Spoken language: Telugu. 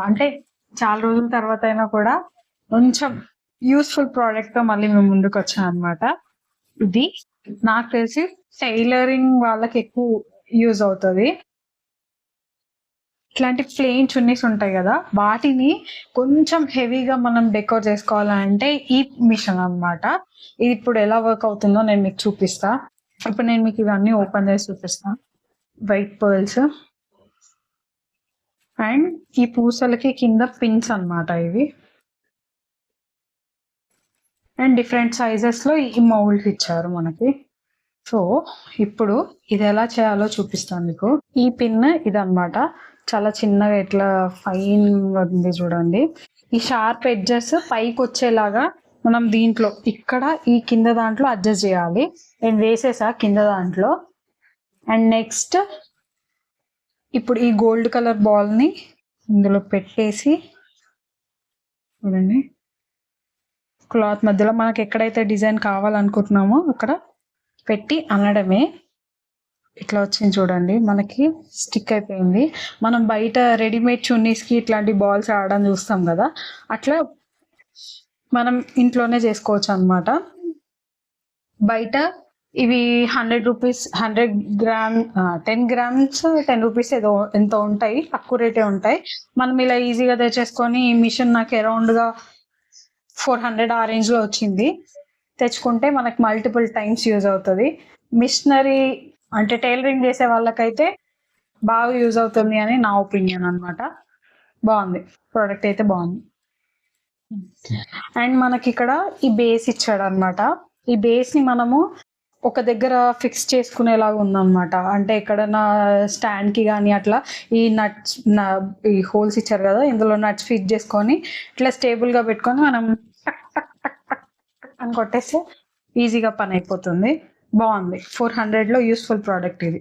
అంటే చాలా రోజుల తర్వాత అయినా కూడా కొంచెం యూస్ఫుల్ ప్రోడక్ట్ తో మళ్ళీ మేము ముందుకు వచ్చాం అనమాట. ఇది నాకు తెలిసి టైలరింగ్ వాళ్ళకి ఎక్కువ యూజ్ అవుతుంది. ఇట్లాంటి ప్లెయిన్ చున్నీస్ ఉంటాయి కదా, వాటిని కొంచెం హెవీగా మనం డెకోర్ చేసుకోవాలంటే ఈ మిషన్ అన్నమాట. ఇది ఇప్పుడు ఎలా వర్క్ అవుతుందో నేను మీకు చూపిస్తా. ఇప్పుడు నేను మీకు ఇవన్నీ ఓపెన్ చేసి చూపిస్తా. వైట్ పర్ల్స్ అండ్ ఈ పూసలకి కింద పిన్స్ అన్నమాట ఇవి. అండ్ డిఫరెంట్ సైజెస్ లో ఈ మౌల్డ్స్ ఇచ్చారు మనకి. సో ఇప్పుడు ఇది ఎలా చేయాలో చూపిస్తాను మీకు. ఈ పిన్ ఇదన్నమాట, చాలా చిన్నగా ఇట్లా ఫైన్ ఉంది చూడండి. ఈ షార్ప్ ఎడ్జెస్ పైకి వచ్చేలాగా మనం దీంట్లో ఇక్కడ ఈ కింద దాంట్లో అడ్జస్ట్ చేయాలి. నేను వేసేసా కింద దాంట్లో. అండ్ నెక్స్ట్ ఇప్పుడు ఈ గోల్డ్ కలర్ బాల్ ని ఇందులో పెట్టేసి చూడండి, క్లాత్ మధ్యలో మనకి ఎక్కడైతే డిజైన్ కావాలనుకుంటున్నామో అక్కడ పెట్టి అనడమే. ఇట్లా వచ్చింది చూడండి, మనకి స్టిక్ అయిపోయింది. మనం బయట రెడీమేడ్ చున్నీస్కి ఇట్లాంటి బాల్స్ ఆడడం చూస్తాం కదా, అట్లా మనం ఇంట్లోనే చేసుకోవచ్చు అనమాట. బయట ఇవి 100 రూపీస్, 100 గ్రామ్ 10 గ్రామ్స్ 10 రూపీస్ ఏదో ఎంతో ఉంటాయి, తక్కువ రేటే ఉంటాయి. మనం ఇలా ఈజీగా తెచ్చేసుకొని ఈ మిషన్ నాకు అరౌండ్గా 400 ఆ రేంజ్లో వచ్చింది. తెచ్చుకుంటే మనకి మల్టిపుల్ టైమ్స్ యూజ్ అవుతుంది. మిషనరీ అంటే టైలరింగ్ చేసే వాళ్ళకైతే బాగా యూజ్ అవుతుంది అని నా ఒపీనియన్ అనమాట. బాగుంది, ప్రోడక్ట్ అయితే బాగుంది. అండ్ మనకి ఇక్కడ ఈ బేస్ ఇచ్చాడు అనమాట. ఈ బేస్ ని మనము ఒక దగ్గర ఫిక్స్ చేసుకునేలాగా ఉందన్నమాట. అంటే ఎక్కడన్నా స్టాండ్ కి కానీ అట్లా ఈ నట్స్ ఈ హోల్స్ ఇచ్చారు కదా, ఇందులో నట్స్ ఫిట్ చేసుకొని ఇట్లా స్టేబుల్ గా పెట్టుకొని మనం టక్ టక్ టక్ టక్ అని కొట్టేస్తే ఈజీగా పని అయిపోతుంది. బాగుంది, 400 లో యూస్ఫుల్ ప్రోడక్ట్ ఇది.